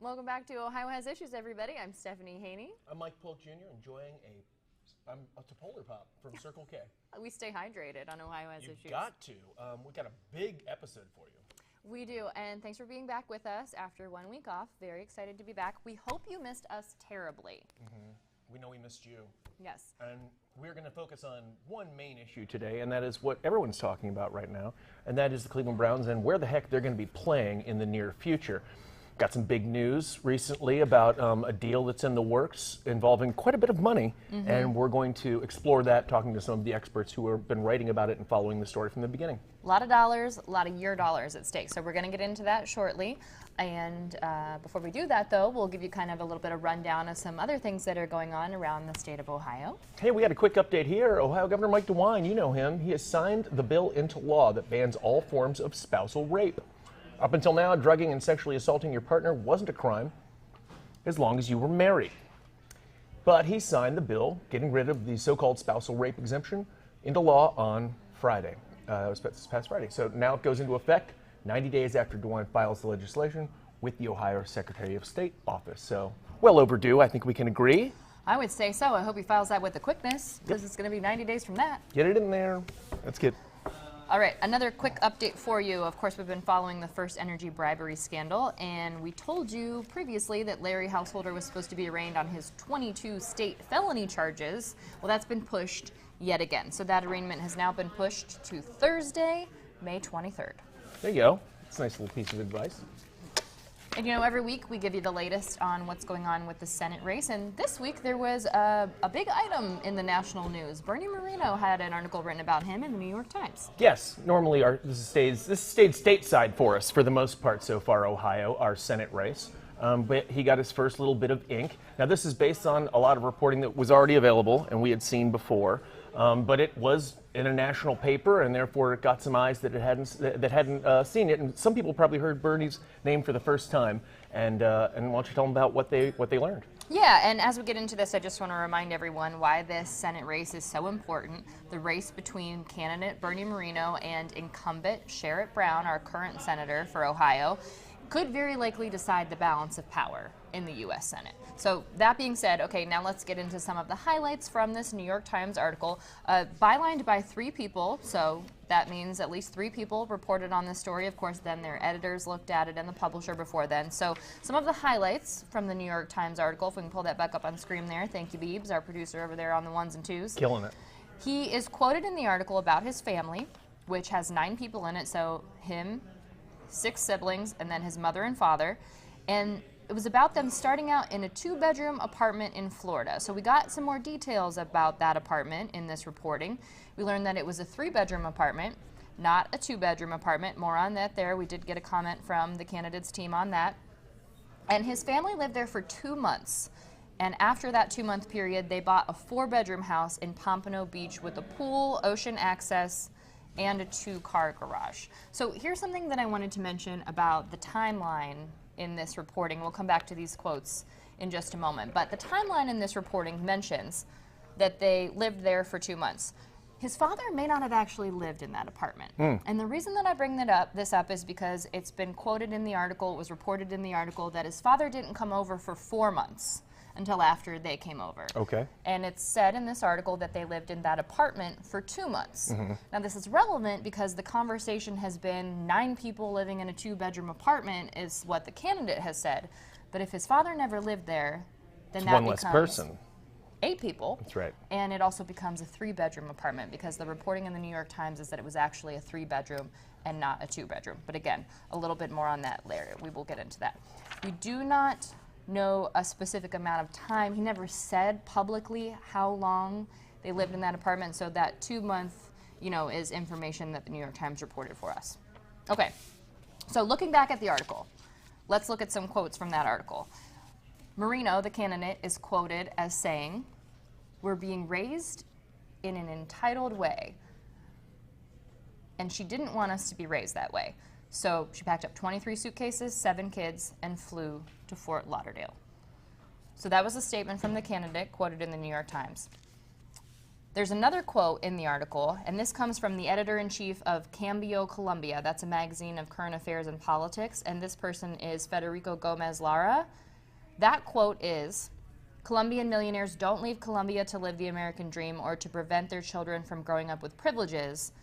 Welcome back to Ohio Has Issues, everybody. I'm Stephanie Haney. I'm Mike Polk Jr. enjoying a Depril pop from Circle K. We stay hydrated on Ohio Has Issues. You've got to. We got a big episode for you. We do, and thanks for being back with us after 1 week off. Very excited to be back. We hope you missed us terribly. We know we missed you. Yes. And we're going to focus on one main issue today, and that is what everyone's talking about right now, and that is the Cleveland Browns and where the heck they're going to be playing in the near future. Got some big news recently about a deal that's in the works involving quite a bit of money, and we're going to explore that, talking to some of the experts who have been writing about it and following the story from the beginning. A lot of dollars, a lot of your dollars at stake, so we're going to get into that shortly. And before we do that, though, we'll give you kind of a little bit of rundown of some other things that are going on around the state of Ohio. Hey, we had a quick update here. Ohio Governor Mike DeWine, you know him, he has signed the bill into law that bans all forms of spousal rape. Up until now, drugging and sexually assaulting your partner wasn't a crime as long as you were married. But he signed the bill getting rid of the so-called spousal rape exemption into law on Friday. It was this past Friday. So now it goes into effect 90 days after DeWine files the legislation with the Ohio Secretary of State office. So well overdue, I think we can agree. I would say so. I hope he files that with the quickness, because it's going to be 90 days from that. Get it in there. That's good. All right, another quick update for you. Of course, we've been following the First Energy bribery scandal, and we told you previously that Larry Householder was supposed to be arraigned on his 22 state felony charges. Well, that's been pushed yet again. So that arraignment has now been pushed to Thursday, May 23rd. There you go. It's a nice little piece of advice. And you know, every week we give you the latest on what's going on with the Senate race, and this week there was a big item in the national news. Bernie Moreno had an article written about him in the New York Times. Yes, normally this stayed stateside for us for the most part so far, Ohio, our Senate race. But he got his first little bit of ink. Now this is based on a lot of reporting that was already available and we had seen before. But it was in a national paper, and therefore it got some eyes that hadn't seen it. And some people probably heard Bernie's name for the first time. And why don't you tell them about what they learned? Yeah, and as we get into this, I just want to remind everyone why this Senate race is so important. The race between candidate Bernie Moreno and incumbent Sherrod Brown, our current senator for Ohio, could very likely decide the balance of power in the U.S. Senate. So that being said, okay, now let's get into some of the highlights from this New York Times article. Bylined by 3 people, so that means at least 3 people reported on this story. Of course, then their editors looked at it and the publisher before then. So some of the highlights from the New York Times article, if we can pull that back up on screen there. Thank you, Beebs, our producer over there on the 1s and 2s. Killing it. He is quoted in the article about his family, which has 9 people in it, so him, 6 siblings, and then his mother and father. And it was about them starting out in a 2-bedroom apartment in Florida. So we got some more details about that apartment in this reporting. We learned that it was a 3-bedroom apartment, not a 2-bedroom apartment. More on that there. We did get a comment from the candidates team on that. And his family lived there for 2 months. And after that 2-month period, they bought a 4-bedroom house in Pompano Beach with a pool, ocean access, and a 2-car garage. So here's something that I wanted to mention about the timeline in this reporting. We'll come back to these quotes in just a moment. But the timeline in this reporting mentions that they lived there for 2 months. His father may not have actually lived in that apartment. And the reason that I bring this up is because it's been quoted in the article, it was reported in the article that his father didn't come over for 4 months until after they came over. Okay. And it's said in this article that they lived in that apartment for 2 months. Now this is relevant because the conversation has been 9 people living in a 2-bedroom apartment is what the candidate has said. But if his father never lived there, then that one becomes less person. 8 people. That's right. And it also becomes a 3-bedroom apartment because the reporting in the New York Times is that it was actually a 3-bedroom and not a 2-bedroom. But again, a little bit more on that later. We will get into that. We do not know a specific amount of time. He never said publicly how long they lived in that apartment, so that 2-month, is information that the New York Times reported for us. Okay, so looking back at the article, let's look at some quotes from that article. Moreno, the candidate, is quoted as saying, "We're being raised in an entitled way, and she didn't want us to be raised that way. So she packed up 23 suitcases, 7 kids, and flew to Fort Lauderdale." So that was a statement from the candidate quoted in the New York Times. There's another quote in the article, and this comes from the editor-in-chief of Cambio Colombia. That's a magazine of current affairs and politics, and this person is Federico Gomez Lara. That quote is, "Colombian millionaires don't leave Colombia to live the American dream or to prevent their children from growing up with privileges.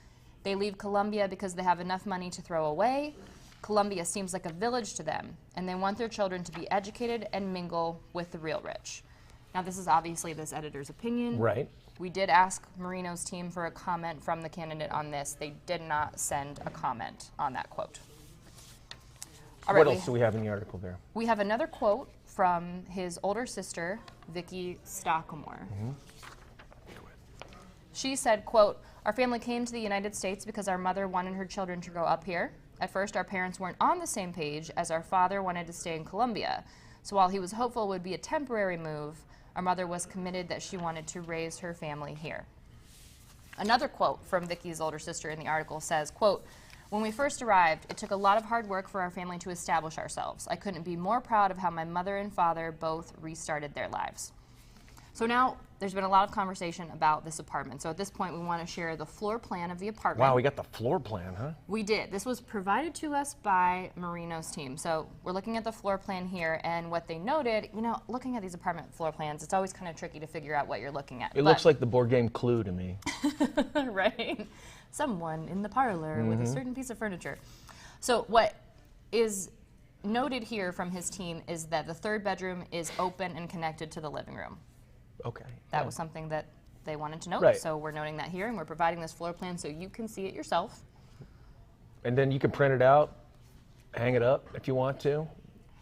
They leave Colombia because they have enough money to throw away. Colombia seems like a village to them, and they want their children to be educated and mingle with the real rich." Now, this is obviously this editor's opinion. Right. We did ask Marinos' team for a comment from the candidate on this. They did not send a comment on that quote. All right, what else do we have in the article there? We have another quote from his older sister, Vicky Stockamore. She said, quote, "Our family came to the United States because our mother wanted her children to grow up here. At first, our parents weren't on the same page as our father wanted to stay in Colombia. So while he was hopeful it would be a temporary move, our mother was committed that she wanted to raise her family here." Another quote from Vicky's older sister in the article says, quote, "When we first arrived, it took a lot of hard work for our family to establish ourselves. I couldn't be more proud of how my mother and father both restarted their lives." So now there's been a lot of conversation about this apartment. So at this point, we want to share the floor plan of the apartment. Wow, we got the floor plan, huh? We did. This was provided to us by Marinos' team. So we're looking at the floor plan here, and what they noted, you know, looking at these apartment floor plans, it's always kind of tricky to figure out what you're looking at. It looks like the board game Clue to me. Right? Someone in the parlor with a certain piece of furniture. So what is noted here from his team is that the third bedroom is open and connected to the living room. Okay. That was something that they wanted to note. Right. So we're noting that here, and we're providing this floor plan so you can see it yourself. And then you can print it out, hang it up if you want to,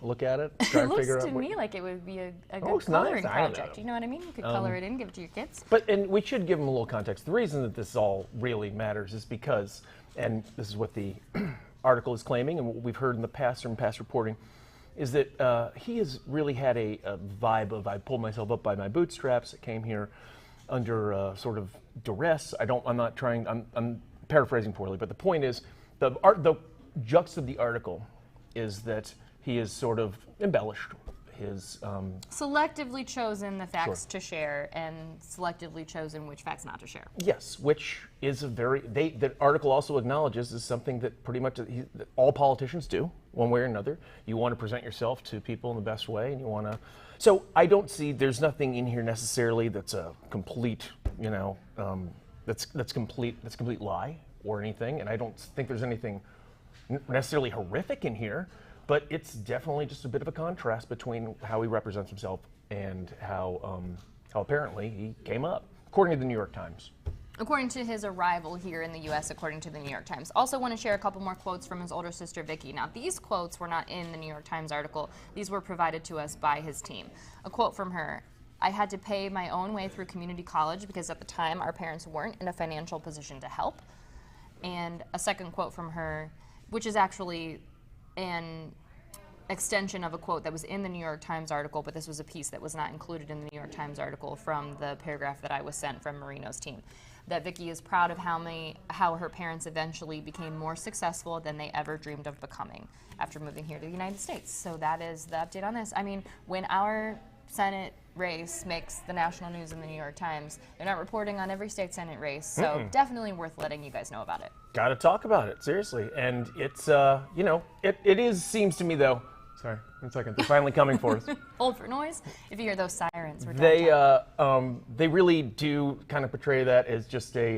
look at it, try It and looks figure out to what... me like it would be a good looks coloring nice. I don't project. know. You know what I mean? You could color it in, give it to your kids. And we should give them a little context. The reason that this all really matters is because, and this is what the article is claiming, and what we've heard in the past from past reporting, is that he has really had a vibe of, I pulled myself up by my bootstraps, I came here under sort of duress. I'm paraphrasing poorly, but the point is, the jux of the article is that he has sort of embellished his... selectively chosen the facts to share and selectively chosen which facts not to share. Yes, which is a very... the article also acknowledges is something that pretty much that all politicians do, one way or another. You want to present yourself to people in the best way, and you want to... So I don't see... There's nothing in here necessarily that's a complete, you know, that's complete lie or anything, and I don't think there's anything necessarily horrific in here. But it's definitely just a bit of a contrast between how he represents himself and how apparently he came up, according to the New York Times. According to his arrival here in the U.S., according to the New York Times. Also want to share a couple more quotes from his older sister, Vicky. Now, these quotes were not in the New York Times article. These were provided to us by his team. A quote from her: "I had to pay my own way through community college because at the time our parents weren't in a financial position to help." And a second quote from her, which is actually an extension of a quote that was in the New York Times article, but this was a piece that was not included in the New York Times article from the paragraph that I was sent from Marinos' team. That Vicky is proud of how her parents eventually became more successful than they ever dreamed of becoming after moving here to the United States. So that is the update on this. I mean, when our Senate race makes the national news in the New York Times, they're not reporting on every state Senate race, so definitely worth letting you guys know about it. Got to talk about it, seriously. And it's, you know, it seems to me, though, sorry, 1 second, they're finally coming for us. Hold for noise. If you hear those sirens, we're they really do kind of portray that as just a,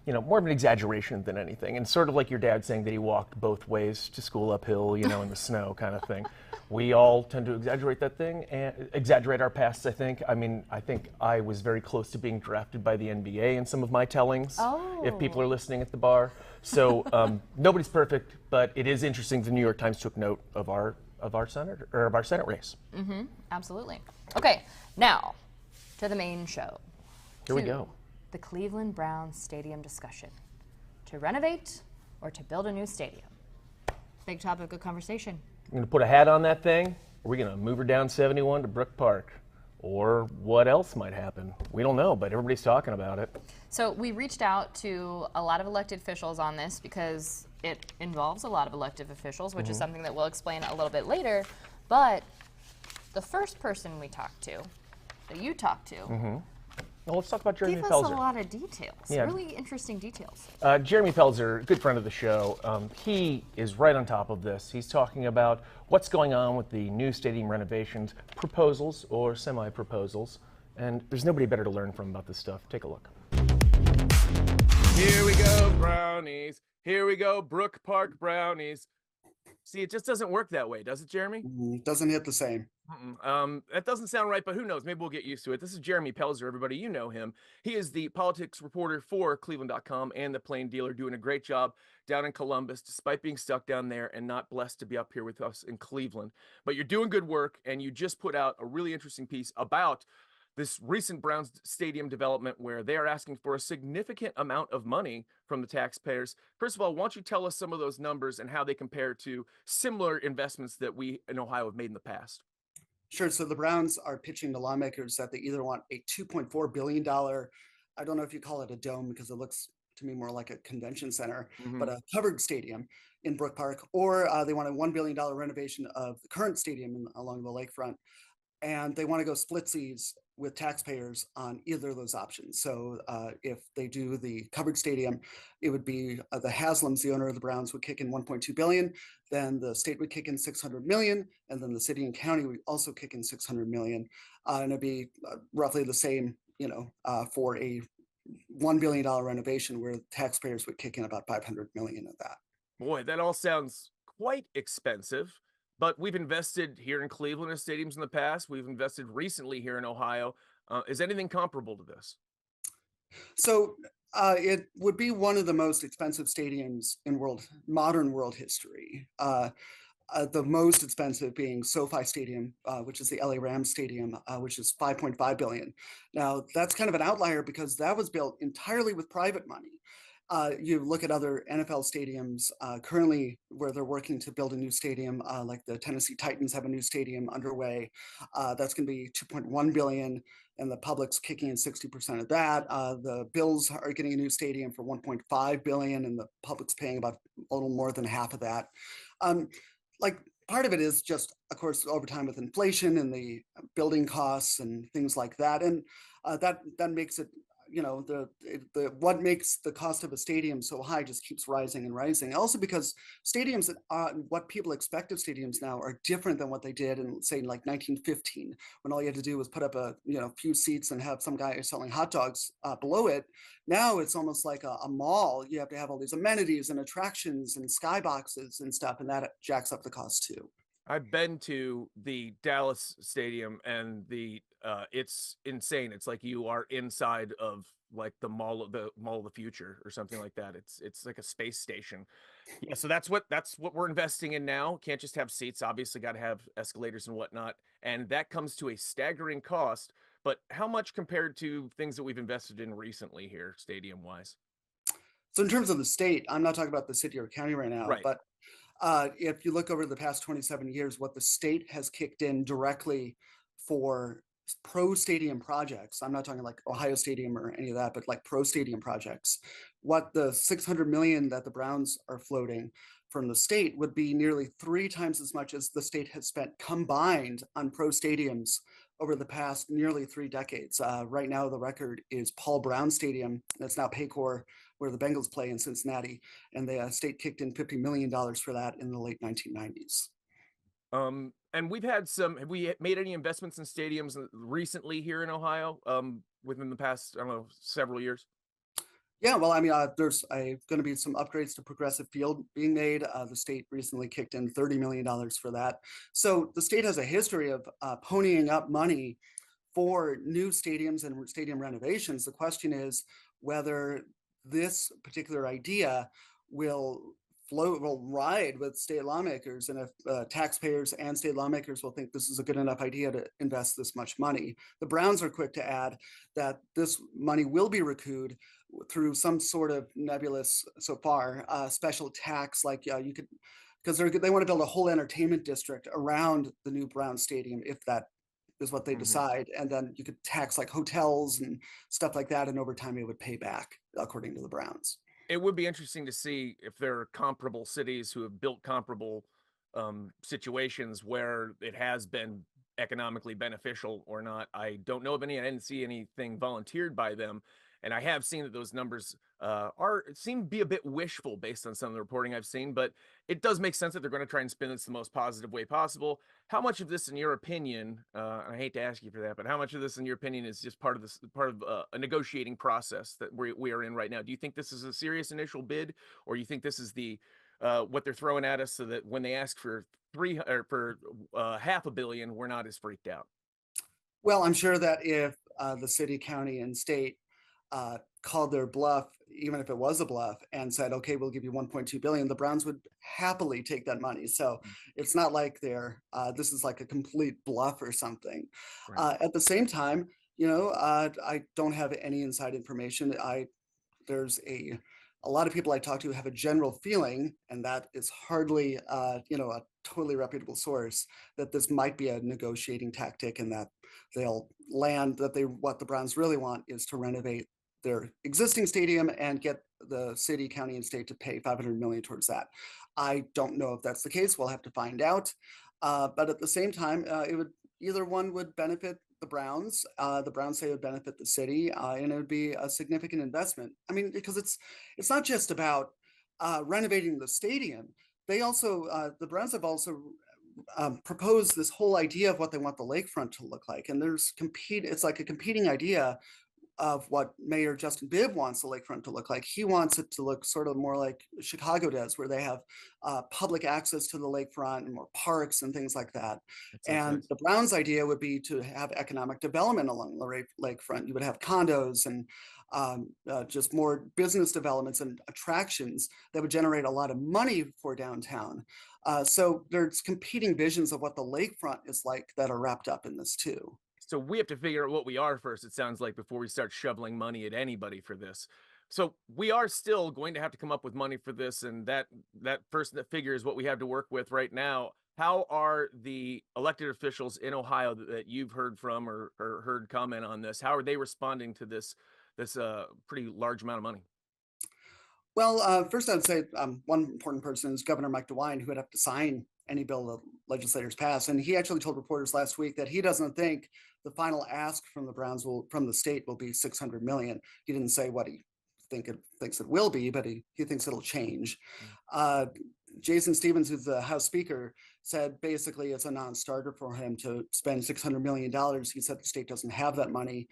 you know, more of an exaggeration than anything. And sort of like your dad saying that he walked both ways to school uphill, you know, in the snow kind of thing. We all tend to exaggerate that thing and exaggerate our pasts, I think. I mean, I think I was very close to being drafted by the NBA in some of my tellings, if people are listening at the bar. So nobody's perfect, but it is interesting the New York Times took note of our Senate race. Mm-hmm, absolutely. Okay, now to the main show. Here we go. The Cleveland Browns stadium discussion. To renovate or to build a new stadium? Big topic of conversation. We're going to put a hat on that thing. Or are we going to move her down 71 to Brook Park? Or what else might happen? We don't know, but everybody's talking about it. So we reached out to a lot of elected officials on this because it involves a lot of elected officials, which is something that we'll explain a little bit later. But the first person we talked to, that you talked to, Well, let's talk about Jeremy Give us Pelzer. a lot of details, Yeah. really interesting details. Jeremy Pelzer, good friend of the show, he is right on top of this. He's talking about what's going on with the new stadium renovations, proposals or semi-proposals, and there's nobody better to learn from about this stuff. Take a look. Here we go, brownies. Here we go, Brook Park brownies. See, it just doesn't work that way, does it, Jeremy? Doesn't hit the same. That doesn't sound right, but who knows? Maybe we'll get used to it. This is Jeremy Pelzer, everybody. You know him. He is the politics reporter for Cleveland.com and the Plain Dealer, doing a great job down in Columbus, despite being stuck down there and not blessed to be up here with us in Cleveland. But you're doing good work, and you just put out a really interesting piece about this recent Browns stadium development where they are asking for a significant amount of money from the taxpayers. First of all, why don't you tell us some of those numbers and how they compare to similar investments that we in Ohio have made in the past? Sure. So the Browns are pitching to lawmakers that they either want a $2.4 billion, I don't know if you call it a dome because it looks to me more like a convention center, but a covered stadium in Brook Park, or they want a $1 billion renovation of the current stadium along the lakefront. And they want to go splitsies with taxpayers on either of those options. So if they do the covered stadium, it would be the Haslams, the owner of the Browns, would kick in 1.2 billion. Then the state would kick in 600 million, and then the city and county would also kick in 600 million, and it'd be roughly the same, for a $1 billion renovation, where taxpayers would kick in about 500 million of that. Boy, that all sounds quite expensive. But we've invested here in Cleveland in stadiums in the past. We've invested recently here in Ohio. Is anything comparable to this? So it would be one of the most expensive stadiums in modern world history. The most expensive being SoFi Stadium, which is the LA Rams Stadium, which is 5.5 billion. Now that's kind of an outlier because that was built entirely with private money. You look at other NFL stadiums currently where they're working to build a new stadium, like the Tennessee Titans have a new stadium underway. That's going to be 2.1 billion, and the public's kicking in 60% of that. The Bills are getting a new stadium for 1.5 billion, and the public's paying about a little more than half of that. Part of it is just, of course, over time with inflation and the building costs and things like that, and that makes it. What makes the cost of a stadium so high just keeps rising and rising. Also because stadiums, what people expect of stadiums now are different than what they did in, say, like 1915, when all you had to do was put up a few seats and have some guy selling hot dogs below it. Now it's almost like a mall. You have to have all these amenities and attractions and skyboxes and stuff, and that jacks up the cost too. I've been to the Dallas stadium, and it's insane. It's like you are inside of like the mall of the future or something like that. It's like a space station. Yeah, so that's what we're investing in now. Can't just have seats. Obviously, got to have escalators and whatnot, and that comes to a staggering cost. But how much compared to things that we've invested in recently here, stadium wise? So in terms of the state, I'm not talking about the city or county right now, Right. but if you look over the past 27 years, what the state has kicked in directly for pro stadium projects, I'm not talking like Ohio Stadium or any of that, but like pro stadium projects, what the 600 million that the Browns are floating from the state would be nearly 3 times as much as the state has spent combined on pro stadiums over the past nearly 3 decades. Right now, the record is Paul Brown Stadium. That's now Paycor, where the Bengals play in Cincinnati, and the state kicked in $50 million for that in the late 1990s. And we've had have we made any investments in stadiums recently here in Ohio within the past, I don't know, several years? Yeah, well, I mean, there's going to be some upgrades to Progressive Field being made. The state recently kicked in $30 million for that. So the state has a history of ponying up money for new stadiums and stadium renovations. The question is whether this particular idea will ride with state lawmakers, and if taxpayers and state lawmakers will think this is a good enough idea to invest this much money. The Browns are quick to add that this money will be recouped through some sort of nebulous, so far, special tax, like you could, because they want to build a whole entertainment district around the new Brown Stadium, if that is what they decide, and then you could tax like hotels and stuff like that, and over time it would pay back, according to the Browns. It would be interesting to see if there are comparable cities who have built comparable situations where it has been economically beneficial or not. I don't know of any. I didn't see anything volunteered by them, and I have seen that those numbers seem to be a bit wishful based on some of the reporting I've seen. But it does make sense that they're going to try and spin this the most positive way possible. How much of this, in your opinion, and I hate to ask you for that, but how much of this, in your opinion, is just part of a negotiating process that we are in right now? Do you think this is a serious initial bid, or you think this is the what they're throwing at us so that when they ask for $500 million, we're not as freaked out? Well, I'm sure that if the city, county, and state called their bluff, even if it was a bluff, and said, "Okay, we'll give you 1.2 billion," the Browns would happily take that money. So it's not like this is like a complete bluff or something. Right. At the same time, I don't have any inside information. There's a lot of people I talk to have a general feeling, and that is hardly a totally reputable source, that this might be a negotiating tactic, and that they'll land that what the Browns really want is to renovate their existing stadium and get the city, county, and state to pay 500 million towards that. I don't know if that's the case. We'll have to find out. But at the same time, either one would benefit the Browns. The Browns say it would benefit the city, and it would be a significant investment. I mean, because it's not just about renovating the stadium. The Browns have also proposed this whole idea of what they want the lakefront to look like, and it's like a competing idea of what Mayor Justin Bibb wants the lakefront to look like. He wants it to look sort of more like Chicago does, where they have public access to the lakefront and more parks and things like that. And Nice. the Browns' idea would be to have economic development along the lakefront. You would have condos and just more business developments and attractions that would generate a lot of money for downtown. So there's competing visions of what the lakefront is like that are wrapped up in this too. So we have to figure out what we are first, it sounds like, before we start shoveling money at anybody for this. So we are still going to have to come up with money for this, and that first figure is what we have to work with right now. How are the elected officials in Ohio that you've heard from or heard comment on this? How are they responding to this pretty large amount of money? Well, first I would say one important person is Governor Mike DeWine, who would have to sign any bill the legislators pass. And he actually told reporters last week that he doesn't think the final ask from the state will be 600 million. He didn't say what he thinks it will be, but he thinks it'll change. Jason Stevens, who's the House Speaker, said basically it's a non-starter for him to spend $600 million. He said the state doesn't have that money.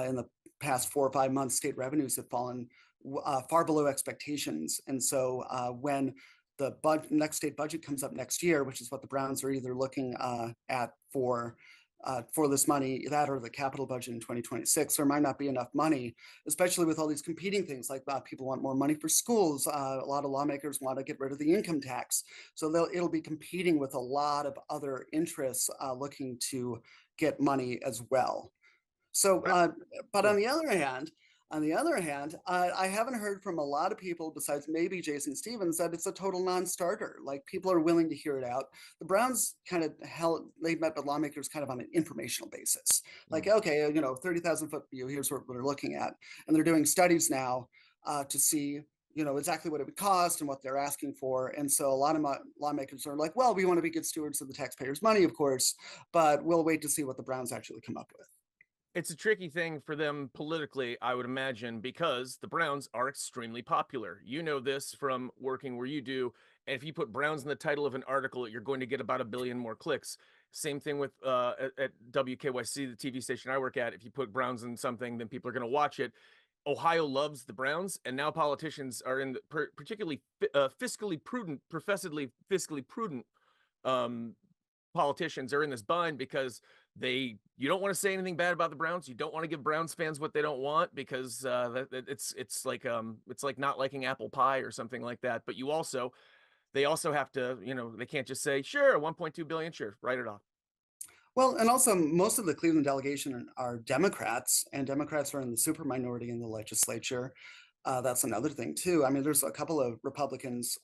In the past 4 or 5 months, state revenues have fallen far below expectations. And so when the next state budget comes up next year, which is what the Browns are either looking at for this money, that or the capital budget in 2026, there might not be enough money, especially with all these competing things like people want more money for schools. A lot of lawmakers want to get rid of the income tax. So it'll be competing with a lot of other interests looking to get money as well. So, but on the other hand, I haven't heard from a lot of people besides maybe Jason Stevens that it's a total non-starter. Like, people are willing to hear it out. The Browns they met with lawmakers kind of on an informational basis. Like, okay, 30,000 foot view, here's what we're looking at. And they're doing studies now to see exactly what it would cost and what they're asking for. And so a lot of lawmakers are like, well, we want to be good stewards of the taxpayers' money, of course, but we'll wait to see what the Browns actually come up with. It's a tricky thing for them politically, I would imagine, because the Browns are extremely popular. You know this from working where you do. And if you put Browns in the title of an article, you're going to get about 1 billion more clicks. Same thing with at WKYC, the TV station I work at. If you put Browns in something, then people are going to watch it. Ohio loves the Browns, and now politicians are in particularly fiscally prudent, professedly fiscally prudent politicians are in this bind because you don't want to say anything bad about the Browns. You don't want to give Browns fans what they don't want because it's like not liking apple pie or something like that. But they also have to, they can't just say, sure, 1.2 billion, sure, write it off. Well, and also most of the Cleveland delegation are Democrats, and Democrats are in the super minority in the legislature. That's another thing too. I mean, there's a couple of Republicans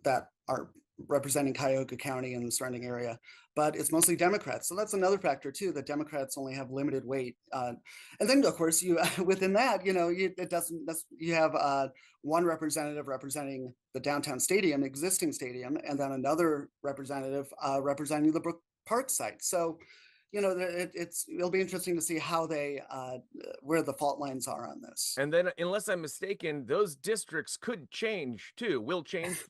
that are representing Cuyahoga County and the surrounding area, but it's mostly Democrats. So that's another factor too, that Democrats only have limited weight. And then of course within that, you have one representative representing the downtown stadium, existing stadium, and then another representative representing the Brook park site. So, it'll be interesting to see how they where the fault lines are on this. And then, unless I'm mistaken, those districts could change too, will change,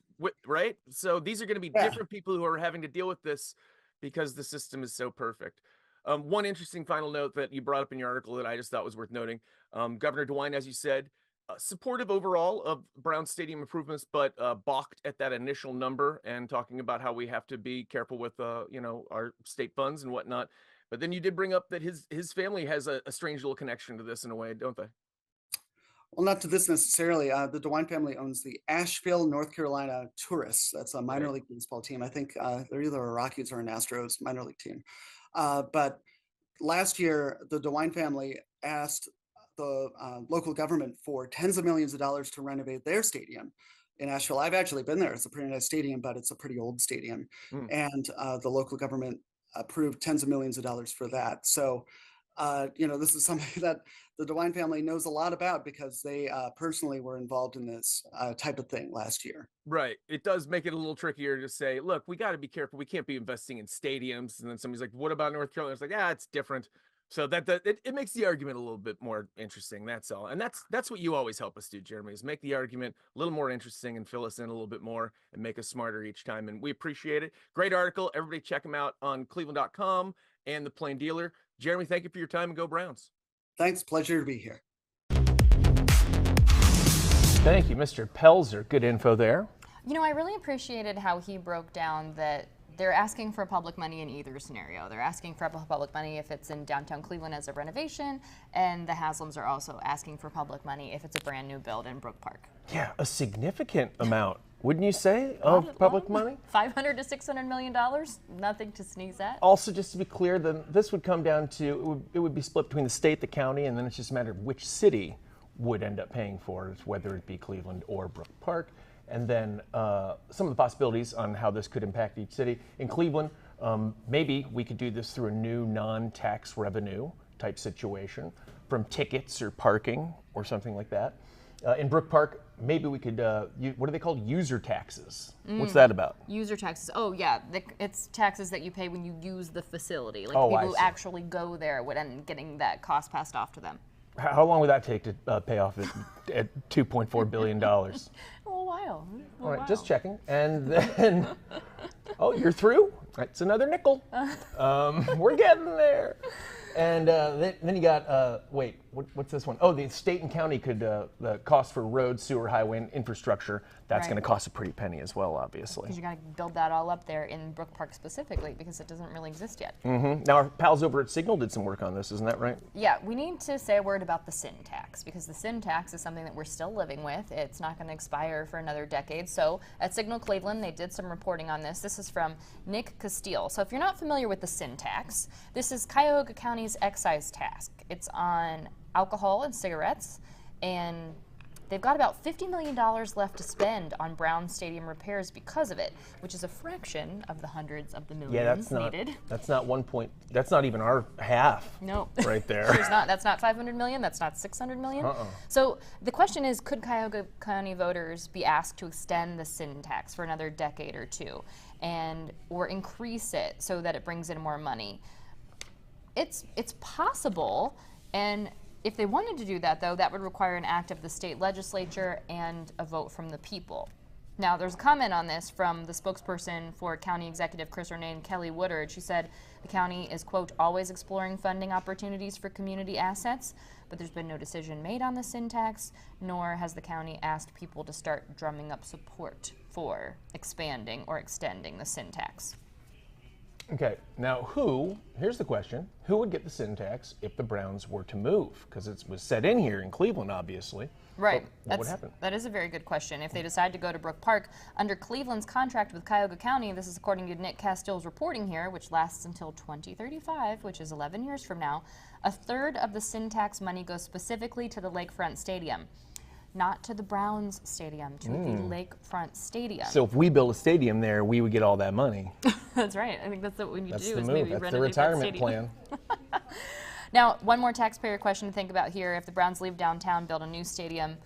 right? So these are going to be Yeah. different people who are having to deal with this because the system is so perfect. One interesting final note that you brought up in your article that I just thought was worth noting, Governor DeWine, as you said, supportive overall of Brown Stadium improvements, but balked at that initial number and talking about how we have to be careful with, our state funds and whatnot. But then you did bring up that his family has a strange little connection to this in a way, don't they? Well, not to this necessarily. The DeWine family owns the Asheville, North Carolina Tourists. That's a minor Right. league baseball team. I think they're either a Rockies or an Astros minor league team. But last year, the DeWine family asked the local government for tens of millions of dollars to renovate their stadium in Asheville. I've actually been there. It's a pretty nice stadium, but it's a pretty old stadium. Mm. And the local government approved tens of millions of dollars for that. So, this is something that the DeWine family knows a lot about because they personally were involved in this type of thing last year. Right. It does make it a little trickier to say, look, we got to be careful. We can't be investing in stadiums. And then somebody's like, what about North Carolina? It's like, it's different. So it makes the argument a little bit more interesting. That's all. And that's what you always help us do, Jeremy, is make the argument a little more interesting and fill us in a little bit more and make us smarter each time. And we appreciate it. Great article. Everybody check them out on cleveland.com and the Plain Dealer. Jeremy, thank you for your time, and go Browns. Thanks. Pleasure to be here. Thank you, Mr. Pelzer. Good info there. I really appreciated how he broke down that they're asking for public money in either scenario. They're asking for public money if it's in downtown Cleveland as a renovation, and the Haslams are also asking for public money if it's a brand new build in Brook Park. Yeah, a significant amount, wouldn't you say, of public money? $500 to $600 million, nothing to sneeze at. Also, just to be clear, then this would come down to, it would be split between the state, the county, and then it's just a matter of which city would end up paying for it, whether it be Cleveland or Brook Park. And then some of the possibilities on how this could impact each city. In Cleveland, maybe we could do this through a new non-tax revenue type situation from tickets or parking or something like that. In Brook Park, maybe we could, what are they called? User taxes. What's that about? User taxes. Oh, yeah. It's taxes that you pay when you use the facility. Like people who actually go there would end up getting that cost passed off to them. How long would that take to pay off at $2.4 billion? A while. All right, just checking. And then, you're through? That's another nickel. We're getting there. And then you got, what's this one? Oh, the state and county could, the cost for road, sewer, highway, and infrastructure, that's going to cost a pretty penny as well, obviously. Because you got to build that all up there in Brook Park specifically because it doesn't really exist yet. Mm-hmm. Now, our pals over at Signal did some work on this, isn't that right? Yeah, we need to say a word about the sin tax because the sin tax is something that we're still living with. It's not going to expire for another decade. So at Signal Cleveland, they did some reporting on this. This is from Nick Castile. So if you're not familiar with the sin tax, this is Cuyahoga County's excise tax. It's on alcohol and cigarettes, and they've got about $50 million left to spend on Brown Stadium repairs because of it, which is a fraction of the hundreds of the millions needed. That's not that's not even our half. No. Right there. That's not $500 million, that's not $600 million. So the question is, could Cuyahoga County voters be asked to extend the sin tax for another decade or two or increase it so that it brings in more money? It's possible, and if they wanted to do that, though, that would require an act of the state legislature and a vote from the people. Now, there's a comment on this from the spokesperson for County Executive Chris Renane, Kelly Woodard. She said the county is, quote, always exploring funding opportunities for community assets, but there's been no decision made on the sin tax, nor has the county asked people to start drumming up support for expanding or extending the sin tax. Okay, now here's the question, who would get the sin tax if the Browns were to move? Because it was set in here in Cleveland, obviously. Right. What would happen? That is a very good question. If they decide to go to Brook Park, under Cleveland's contract with Cuyahoga County, this is according to Nick Castile's reporting here, which lasts until 2035, which is 11 years from now, a third of the sin tax money goes specifically to the Lakefront Stadium. Not to the Browns Stadium, to the Lakefront Stadium. So if we build a stadium there, we would get all that money. That's right. I think that's what we need to do. That's is maybe the renovate that retirement stadium. plan. Now, one more taxpayer question to think about here. If the Browns leave downtown, build a new stadium,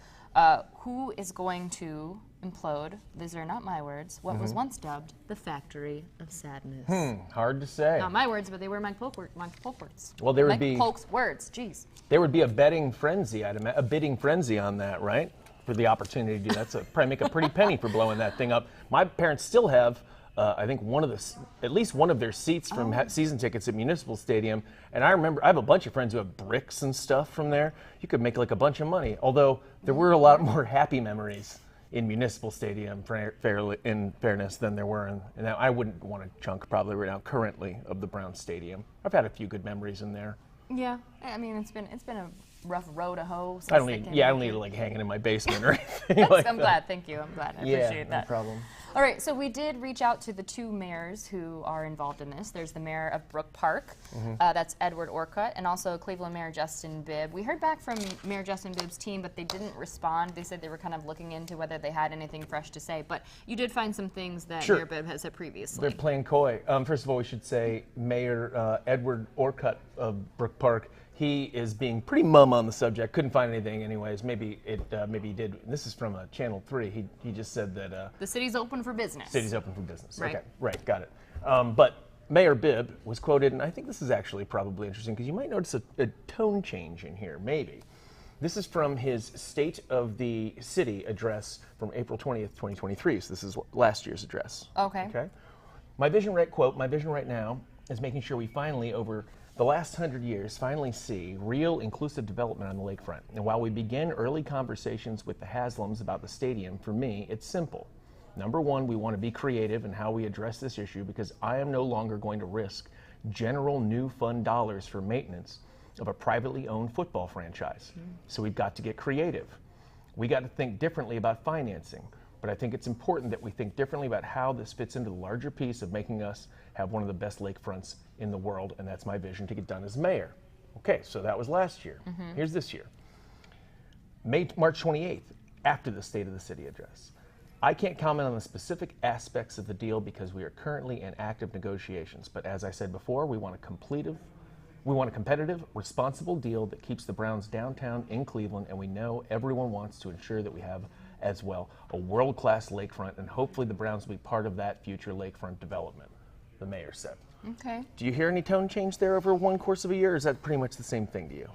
who is going to implode, these are not my words, what was once dubbed the Factory of Sadness. Hard to say. Not my words, but they were Mike Polk words. Well, there would Mike be Polk's words, jeez. There would be a bidding frenzy on that, right? For the opportunity to do that. So probably make a pretty penny for blowing that thing up. My parents still have, I think, at least one of their seats from season tickets at Municipal Stadium. And I remember, I have a bunch of friends who have bricks and stuff from there. You could make like a bunch of money. Although there were a lot more happy memories in Municipal Stadium, in fairness, than there were in I wouldn't want to chunk probably right now currently of the Browns Stadium. I've had a few good memories in there. Yeah, I mean it's been a rough row to hoe. I don't need to like hang it in my basement or anything like I'm glad. Thank you. I'm glad. I appreciate that. No problem. All right, so we did reach out to the two mayors who are involved in this. There's the mayor of Brook Park, that's Edward Orcutt, and also Cleveland Mayor Justin Bibb. We heard back from Mayor Justin Bibb's team, but they didn't respond. They said they were kind of looking into whether they had anything fresh to say. But you did find some things that Mayor Bibb has said previously. They're playing coy. First of all, we should say Mayor Edward Orcutt of Brook Park. He is being pretty mum on the subject. Couldn't find anything, anyways. Maybe he did. This is from Channel 3. He just said that the city's open for business. City's open for business. Right. Okay, right, got it. But Mayor Bibb was quoted, and I think this is actually probably interesting because you might notice a tone change in here. Maybe this is from his State of the City address from April 20th, 2023. So this is last year's address. Okay. Okay. My vision right now is making sure we finally, over the last 100 years, finally see real inclusive development on the lakefront. And while we begin early conversations with the Haslams about the stadium, for me, it's simple. Number one, we want to be creative in how we address this issue because I am no longer going to risk general new fund dollars for maintenance of a privately owned football franchise. So we've got to get creative. We got to think differently about financing. But I think it's important that we think differently about how this fits into the larger piece of making us have one of the best lakefronts in the world, and that's my vision to get done as mayor. Okay, so that was last year. Here's this year. March 28th, after the State of the City address. I can't comment on the specific aspects of the deal because we are currently in active negotiations, but as I said before, we want a competitive, responsible deal that keeps the Browns downtown in Cleveland, and we know everyone wants to ensure that we have as well a world-class lakefront, and hopefully the Browns will be part of that future lakefront development, the mayor said. Okay. Do you hear any tone change there over one course of a year, or is that pretty much the same thing to you?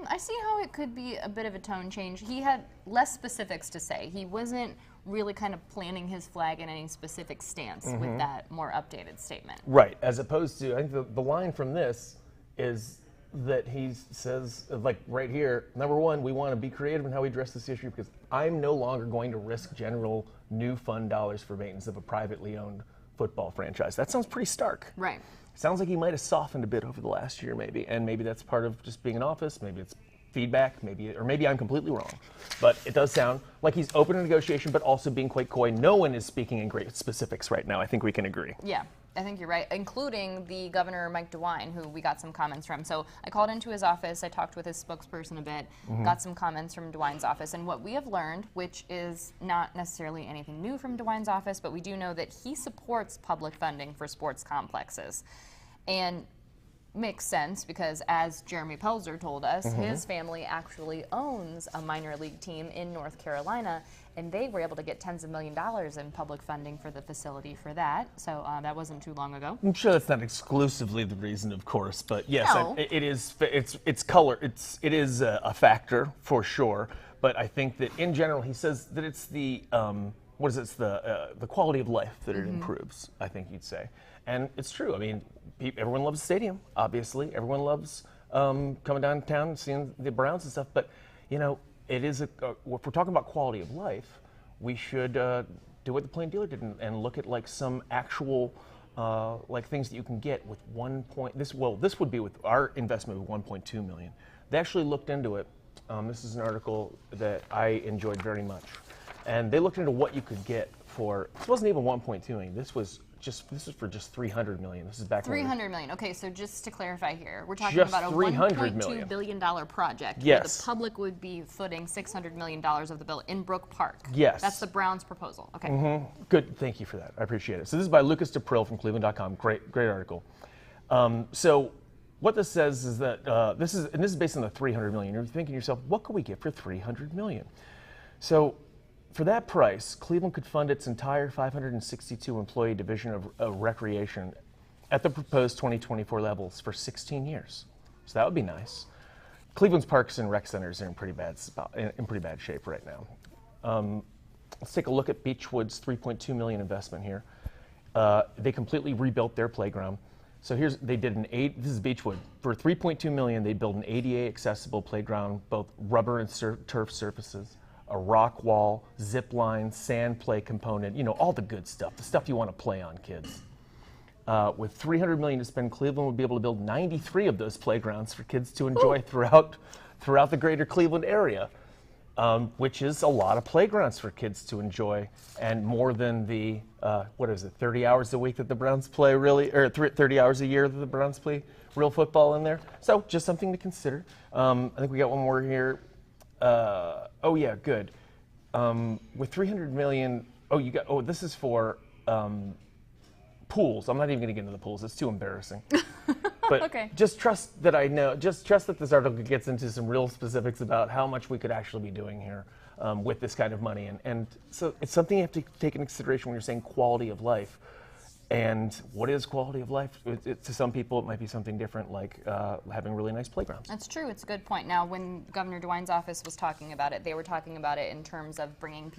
I see how it could be a bit of a tone change. He had less specifics to say. He wasn't really kind of planting his flag in any specific stance with that more updated statement. Right, as opposed to, I think the line from this is that he says, like right here, number one, we want to be creative in how we address this issue because I'm no longer going to risk general new fund dollars for maintenance of a privately owned football franchise. That sounds pretty stark. Right. Sounds like he might have softened a bit over the last year maybe, and maybe that's part of just being in office, maybe it's feedback, or maybe I'm completely wrong. But it does sound like he's open to negotiation, but also being quite coy. No one is speaking in great specifics right now. I think we can agree. Yeah, I think you're right, including the governor, Mike DeWine, who we got some comments from. So I called into his office, I talked with his spokesperson a bit, got some comments from DeWine's office. And what we have learned, which is not necessarily anything new from DeWine's office, but we do know that he supports public funding for sports complexes. And makes sense because, as Jeremy Pelzer told us, his family actually owns a minor league team in North Carolina, and they were able to get tens of $millions in public funding for the facility for that. So that wasn't too long ago. I'm sure that's not exclusively the reason, of course, but yes, No. it is. It's color. It is a factor for sure. But I think that in general, he says that it's the the quality of life that it improves. I think you'd say, and it's true. I mean, everyone loves the stadium. Obviously, everyone loves coming downtown and seeing the Browns and stuff. But you know, it is if we're talking about quality of life, we should do what the Plain Dealer did and look at like some actual like things that you can get with this would be with our investment of 1.2 million. They actually looked into it. This is an article that I enjoyed very much, and they looked into what you could get for. This wasn't even 1.2 million. This was for just 300 million. This is back 300 million. Okay, so just to clarify here, we're talking Just about a $300 $1.2 billion project. Yes. Where the public would be footing $600 million of the bill in Brook Park. Yes. That's the Browns' proposal. Okay. Good. Thank you for that. I appreciate it. So this is by Lucas Depril from Cleveland.com. Great article. So what this says is that this is based on the 300 million. You're thinking to yourself, what could we get for 300 million? So for that price, Cleveland could fund its entire 562 employee division of recreation at the proposed 2024 levels for 16 years. So that would be nice. Cleveland's parks and rec centers are in pretty bad shape right now. Let's take a look at Beechwood's $3.2 million investment here. They completely rebuilt their playground. So this is Beechwood. For $3.2 million, they built an ADA accessible playground, both rubber and turf surfaces, a rock wall, zip line, sand play component, all the good stuff, the stuff you want to play on, kids. With $300 million to spend, Cleveland would be able to build 93 of those playgrounds for kids to enjoy throughout the greater Cleveland area, which is a lot of playgrounds for kids to enjoy, and more than the 30 hours a week that the Browns play, really, or 30 hours a year that the Browns play real football in there. So just something to consider. I think we got one more here. Good. With $300 million, this is for pools. I'm not even going to get into the pools. It's too embarrassing. But okay. Just trust that just trust that this article gets into some real specifics about how much we could actually be doing here with this kind of money. And so it's something you have to take into consideration when you're saying quality of life. And what is quality of life? To some people, it might be something different, like having really nice playgrounds. That's true. It's a good point. Now, when Governor DeWine's office was talking about it, they were talking about it in terms of bringing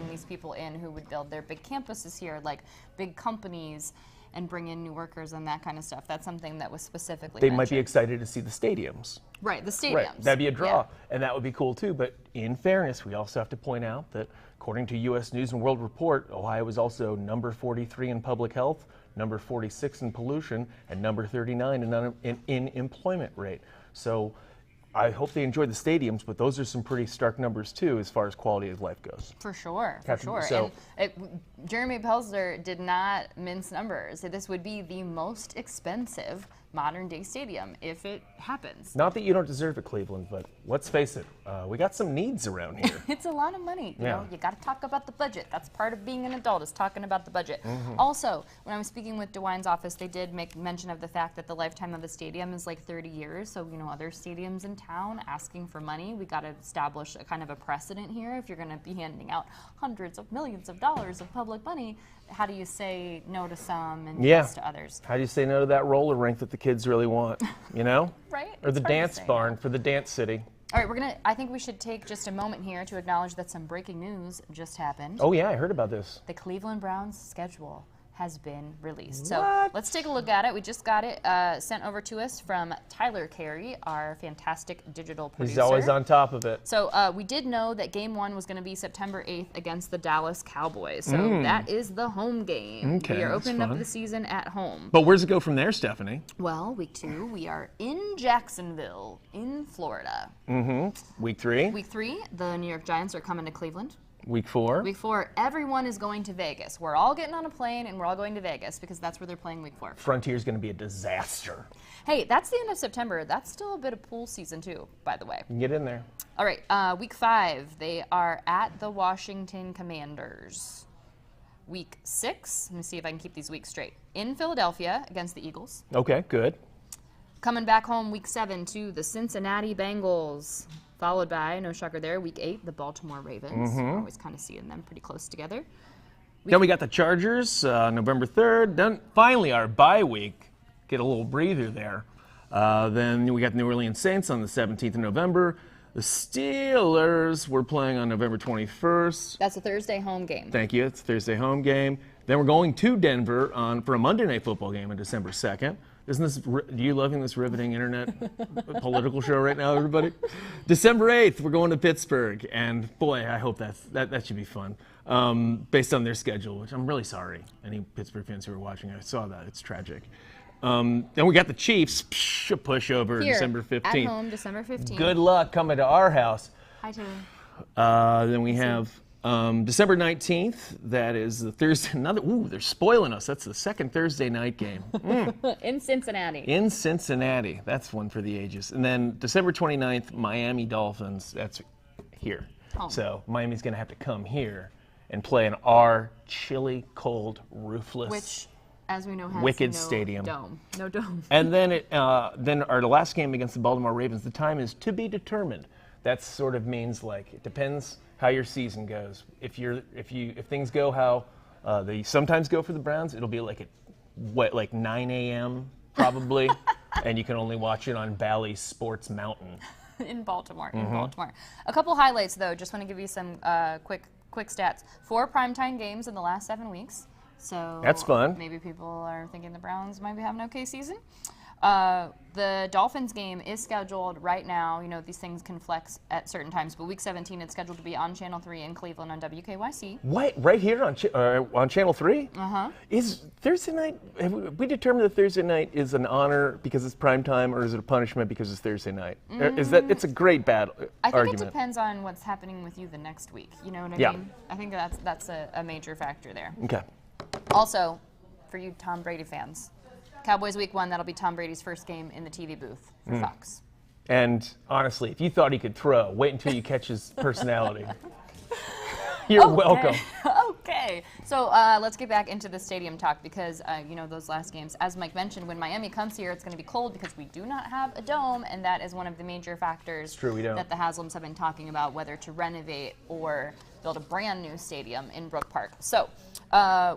these people in who would build their big campuses here, like big companies, and bring in new workers and that kind of stuff. That's something that was specifically mentioned. Might be excited to see the stadiums. Right, the stadiums. Right. That'd be a draw, and that would be cool too. But in fairness, we also have to point out that according to U.S. News and World Report, Ohio is also number 43 in public health, number 46 in pollution, and number 39 in employment rate. So I hope they enjoy the stadiums, but those are some pretty stark numbers too as far as quality of life goes. For sure. So, and Jeremy Pelzer did not mince numbers. This would be the most expensive modern day stadium if it happens. Not that you don't deserve it, Cleveland, but let's face it, we got some needs around here. It's a lot of money. You know, you got to talk about the budget. That's part of being an adult, is talking about the budget. Mm-hmm. Also, when I was speaking with DeWine's office, they did make mention of the fact that the lifetime of the stadium is like 30 years. So, other stadiums in town asking for money, we got to establish a kind of a precedent here. If you're going to be handing out hundreds of millions of dollars of public money, how do you say no to some and yes to others? How do you say no to that roller rink that the kids really want, Right? Or the dance barn for the dance city. All right, I think we should take just a moment here to acknowledge that some breaking news just happened. Oh yeah, I heard about this. The Cleveland Browns schedule has been released. What? So let's take a look at it. We just got it sent over to us from Tyler Carey, our fantastic digital producer. He's always on top of it. So we did know that game 1 was going to be September 8th against the Dallas Cowboys. So that is the home game. Okay, we are opening up the season at home. But where's it go from there, Stephanie? Well, week 2, we are in Jacksonville, in Florida. Mm-hmm. Week 3? Week 3, the New York Giants are coming to Cleveland. Week 4? Week 4, everyone is going to Vegas. We're all getting on a plane and we're all going to Vegas because that's where they're playing week 4. Frontier's going to be a disaster. Hey, that's the end of September. That's still a bit of pool season too, by the way. Get in there. All right, week 5, they are at the Washington Commanders. Week 6, let me see if I can keep these weeks straight. In Philadelphia against the Eagles. Okay, good. Coming back home week 7 to the Cincinnati Bengals. Followed by, no shocker there, week 8, the Baltimore Ravens. We're always kind of seeing them pretty close together. Then we got the Chargers, November 3rd. Then finally our bye week. Get a little breather there. Then we got the New Orleans Saints on the 17th of November. The Steelers were playing on November 21st. That's a Thursday home game. Thank you. It's a Thursday home game. Then we're going to Denver for a Monday Night Football game on December 2nd. Are you loving this riveting internet political show right now, everybody? December 8th, we're going to Pittsburgh. And boy, I hope that should be fun. Based on their schedule, which I'm really sorry. Any Pittsburgh fans who are watching, I saw that. It's tragic. Then we got the Chiefs, a pushover Here, December 15th. at home, December 15th. Good luck coming to our house. Hi, Taylor. Then we have December 19th. That is the Thursday. They're spoiling us. That's the second Thursday night game. In Cincinnati. In Cincinnati. That's one for the ages. And then December 29th, Miami Dolphins. That's here. Home. So Miami's going to have to come here and play in our chilly, cold, roofless, Which, as we know, has wicked no stadium. dome. No dome. And then our last game against the Baltimore Ravens, the time is to be determined. that sort of means like it depends how your season goes. If things go how they sometimes go for the Browns, it'll be like like 9 a.m. probably, and you can only watch it on Bally Sports Mountain. In Baltimore. A couple highlights, though. Just want to give you some quick stats. 4 primetime games in the last 7 weeks. So that's fun. Maybe people are thinking the Browns might be having an okay season. The Dolphins game is scheduled right now. You know, these things can flex at certain times, but Week 17 it's scheduled to be on Channel 3 in Cleveland on WKYC. What? Right here on Channel 3? Uh-huh. Is Thursday night, have we determined that Thursday night is an honor because it's prime time, or is it a punishment because it's Thursday night? Is that, it's a great argument. I think it depends on what's happening with you the next week. You know what I mean? I think that's a major factor there. Okay. Also, for you Tom Brady fans, Cowboys Week 1, that'll be Tom Brady's first game in the TV booth for Fox. And honestly, if you thought he could throw, wait until you catch his personality. You're welcome. Okay. So let's get back into the stadium talk because, you know, those last games, as Mike mentioned, when Miami comes here, it's going to be cold because we do not have a dome, and that is one of the major factors that the Haslams have been talking about, whether to renovate or build a brand new stadium in Brook Park. So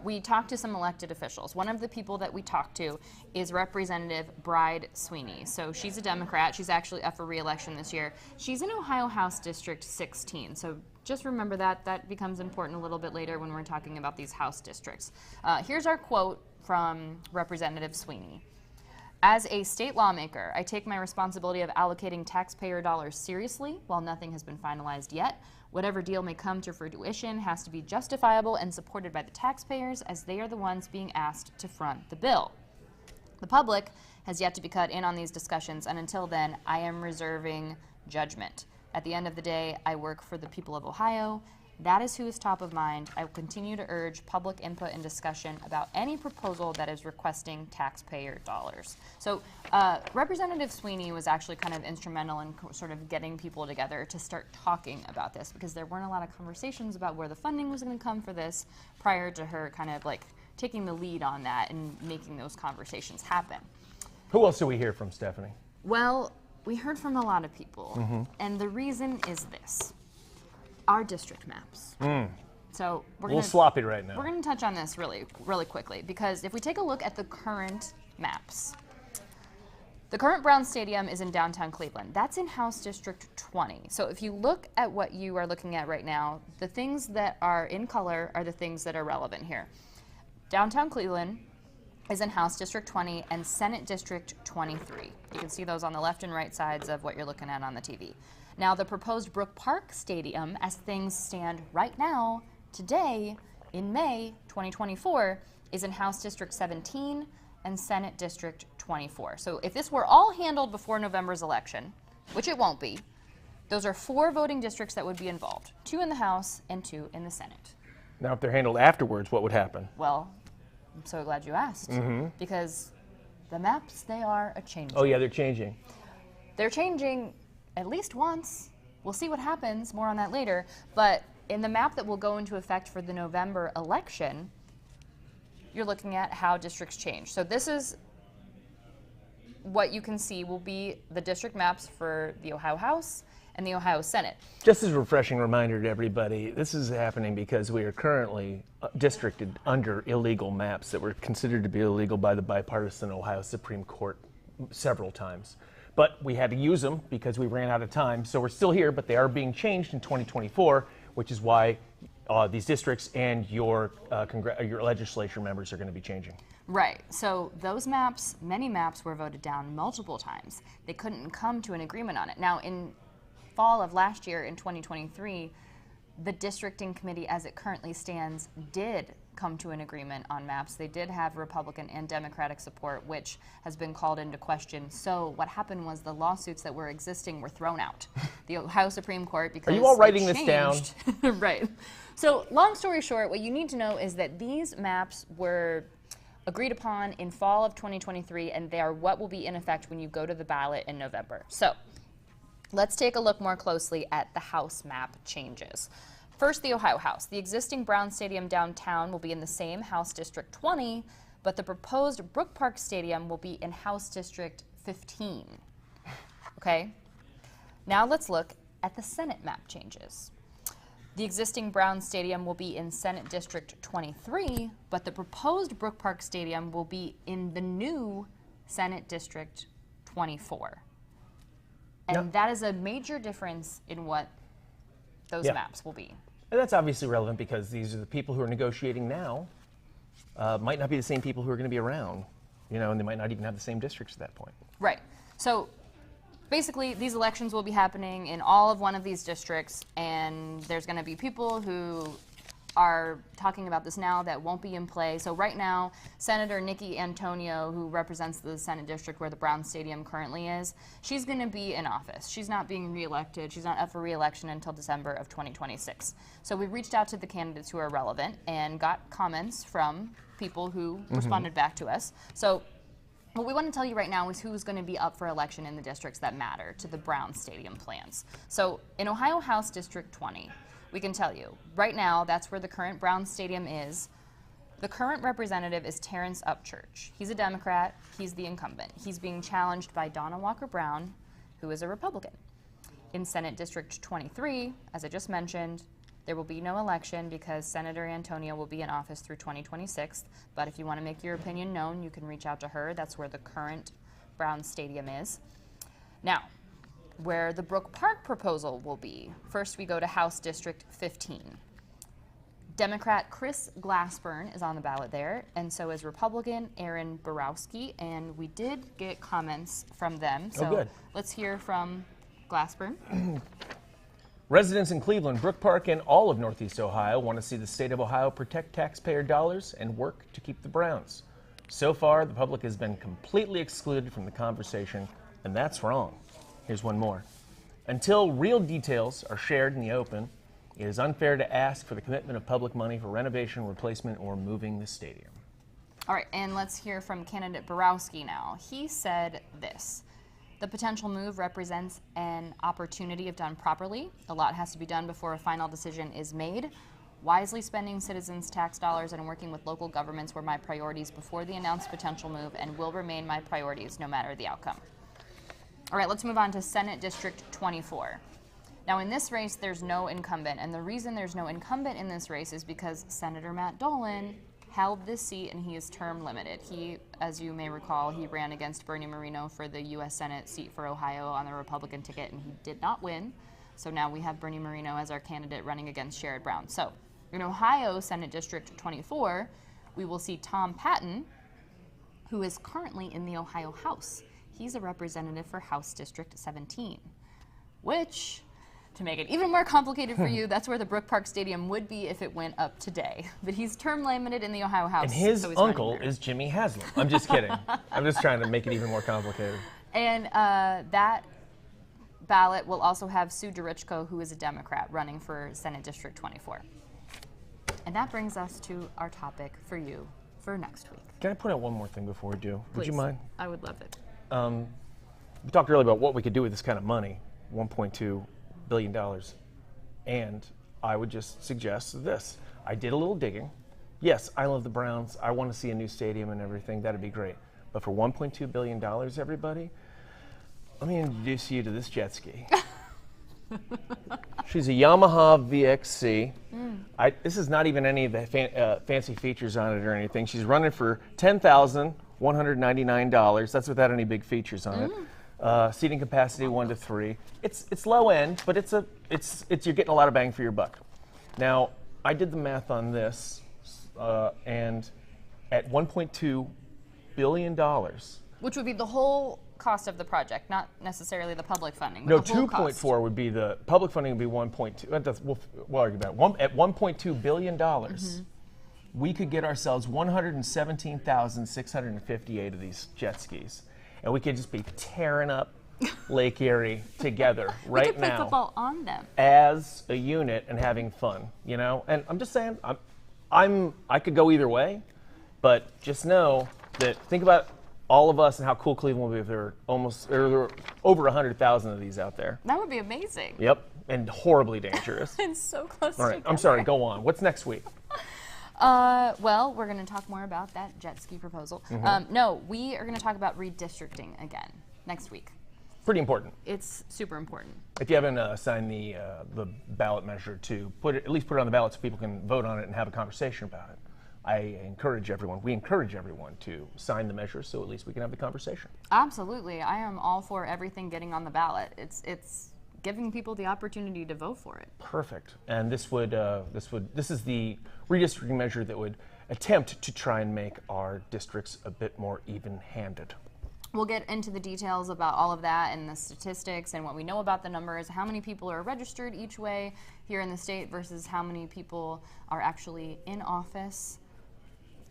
we talked to some elected officials. One of the people that we talked to is Representative Bride Sweeney. So she's a Democrat. She's actually up for re-election this year. She's in Ohio House District 16. So just remember that. That becomes important a little bit later when we're talking about these House districts. Here's our quote from Representative Sweeney. As a state lawmaker, I take my responsibility of allocating taxpayer dollars seriously while nothing has been finalized yet. Whatever deal may come to fruition has to be justifiable and supported by the taxpayers, as they are the ones being asked to front the bill. The public has yet to be cut in on these discussions, and until then, I am reserving judgment. At the end of the day, I work for the people of Ohio. That is who is top of mind. I will continue to urge public input and discussion about any proposal that is requesting taxpayer dollars. So Representative Sweeney was actually kind of instrumental in sort of getting people together to start talking about this, because there weren't a lot of conversations about where the funding was going to come for this prior to her kind of like taking the lead on that and making those conversations happen. Who else do we hear from, Stephanie? Well, we heard from a lot of people, and the reason is this. Our district maps. So we're a little sloppy right now. We're going to touch on this really quickly, because if we take a look at the current maps, the current Brown Stadium is in downtown Cleveland. That's in House District 20. So if you look at what you are looking at right now, the things that are in color are the things that are relevant here. Downtown Cleveland is in House District 20 and Senate District 23. You can see those on the left and right sides of what you're looking at on the TV. Now, the proposed Brook Park Stadium, as things stand right now, today, in May 2024, is in House District 17 and Senate District 24. So if this were all handled before November's election, which it won't be, those are 4 voting districts that would be involved, 2 in the House and 2 in the Senate. Now, if they're handled afterwards, what would happen? Well, I'm so glad you asked, because the maps, they are a-changing. Oh, yeah, they're changing. They're changing at least once. We'll see what happens, more on that later, but in the map that will go into effect for the November election, you're looking at how districts change. So this is what you can see will be the district maps for the Ohio House and the Ohio Senate. Just as a refreshing reminder to everybody, this is happening because we are currently districted under illegal maps that were considered to be illegal by the bipartisan Ohio Supreme Court several times. But we had to use them because we ran out of time. So we're still here, but they are being changed in 2024, which is why these districts and your legislature members are going to be changing. Right. So those maps, many maps were voted down multiple times. They couldn't come to an agreement on it. Now, in fall of last year, in 2023, the districting committee, as it currently stands, did come to an agreement on maps. They did have Republican and Democratic support, which has been called into question. So what happened was the lawsuits that were existing were thrown out. The Ohio Supreme Court, because are you all writing this down? Right. So long story short, what you need to know is that these maps were agreed upon in fall of 2023, and they are what will be in effect when you go to the ballot in November. So let's take a look more closely at the House map changes. First, the Ohio House. The existing Brown Stadium downtown will be in the same House District 20, but the proposed Brook Park Stadium will be in House District 15. Okay? Now let's look at the Senate map changes. The existing Brown Stadium will be in Senate District 23, but the proposed Brook Park Stadium will be in the new Senate District 24. And that is a major difference in what those maps will be. And that's obviously relevant because these are the people who are negotiating now might not be the same people who are going to be around, and they might not even have the same districts at that point. Right. So basically, these elections will be happening in all of one of these districts, and there's going to be people who are talking about this now that won't be in play. So right now, Senator Nikki Antonio, who represents the Senate district where the Brown Stadium currently is, she's going to be in office. She's not being reelected. She's not up for reelection until December of 2026. So we reached out to the candidates who are relevant and got comments from people who responded back to us. So what we want to tell you right now is who's going to be up for election in the districts that matter to the Brown Stadium plans. So in Ohio House District 20, we can tell you, right now, that's where the current Brown Stadium is. The current representative is Terrence Upchurch. He's a Democrat. He's the incumbent. He's being challenged by Donna Walker Brown, who is a Republican. In Senate District 23, as I just mentioned, there will be no election because Senator Antonio will be in office through 2026. But if you want to make your opinion known, you can reach out to her. That's where the current Brown Stadium is. Now, where the Brook Park proposal will be. First, we go to House District 15. Democrat Chris Glassburn is on the ballot there, and so is Republican Aaron Borowski, and we did get comments from them. So good. Let's hear from Glassburn. Residents in Cleveland, Brook Park, and all of Northeast Ohio want to see the state of Ohio protect taxpayer dollars and work to keep the Browns. So far, the public has been completely excluded from the conversation, and that's wrong. Here's one more. Until real details are shared in the open, it is unfair to ask for the commitment of public money for renovation, replacement, or moving the stadium. All right, and let's hear from candidate Borowski now. He said this: the potential move represents an opportunity if done properly. A lot has to be done before a final decision is made. Wisely spending citizens' tax dollars and working with local governments were my priorities before the announced potential move and will remain my priorities no matter the outcome. All right, let's move on to Senate District 24. Now, in this race, there's no incumbent, and the reason there's no incumbent in this race is because Senator Matt Dolan held this seat, and he is term limited. He, as you may recall, he ran against Bernie Moreno for the U.S. Senate seat for Ohio on the Republican ticket, and he did not win. So now we have Bernie Moreno as our candidate running against Sherrod Brown. So in Ohio Senate District 24, we will see Tom Patton, who is currently in the Ohio House. He's a representative for House District 17, which, to make it even more complicated for you, that's where the Brook Park Stadium would be if it went up today. But he's term limited in the Ohio House. And his so uncle is Jimmy Haslam. I'm just kidding. I'm just trying to make it even more complicated. And that ballot will also have Sue DeRichko, who is a Democrat, running for Senate District 24. And that brings us to our topic for you for next week. Can I point out one more thing before we do? Please. Would you mind? I would love it. We talked earlier about what we could do with this kind of money, $1.2 billion. And I would just suggest this. I did a little digging. Yes, I love the Browns. I want to see a new stadium and everything. That'd be great. But for $1.2 billion, everybody, let me introduce you to this jet ski. She's a Yamaha VXC. This is not even any of the fancy features on it or anything. She's running for $10,199. That's without any big features on it. Seating capacity 1 to 3. It's low end, but you're getting a lot of bang for your buck. Now, I did the math on this, and at $1.2 billion. Which would be the whole cost of the project, not necessarily the public funding. No, 2.4 would be the public funding. Would be 1.2. We'll argue about it. At $1.2 billion, we could get ourselves 117,658 of these jet skis, and we could just be tearing up Lake Erie together right we could play now football on them as a unit and having fun. And I'm just saying, I could go either way, but just know that think about all of us and how cool Cleveland would be if there were over 100,000 of these out there. That would be amazing. Yep, and horribly dangerous. And so close All right, together. I'm sorry, go on. What's next week? Well, we're going to talk more about that jet ski proposal. No, we are going to talk about redistricting again next week. Pretty important. It's super important. If you haven't signed the ballot measure, to at least put it on the ballot so people can vote on it and have a conversation about it. We encourage everyone to sign the measure so at least we can have the conversation. Absolutely. I am all for everything getting on the ballot. It's giving people the opportunity to vote for it. Perfect. And this is the redistricting measure that would attempt to try and make our districts a bit more even-handed. We'll get into the details about all of that and the statistics and what we know about the numbers, how many people are registered each way here in the state versus how many people are actually in office,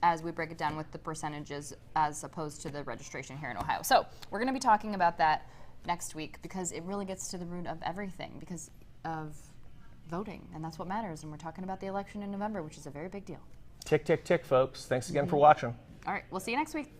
as we break it down with the percentages as opposed to the registration here in Ohio. So we're going to be talking about that next week because it really gets to the root of everything because of voting, and that's what matters. And we're talking about the election in November, which is a very big deal. Tick, tick, tick, folks. Thanks again for watching. All right, we'll see you next week.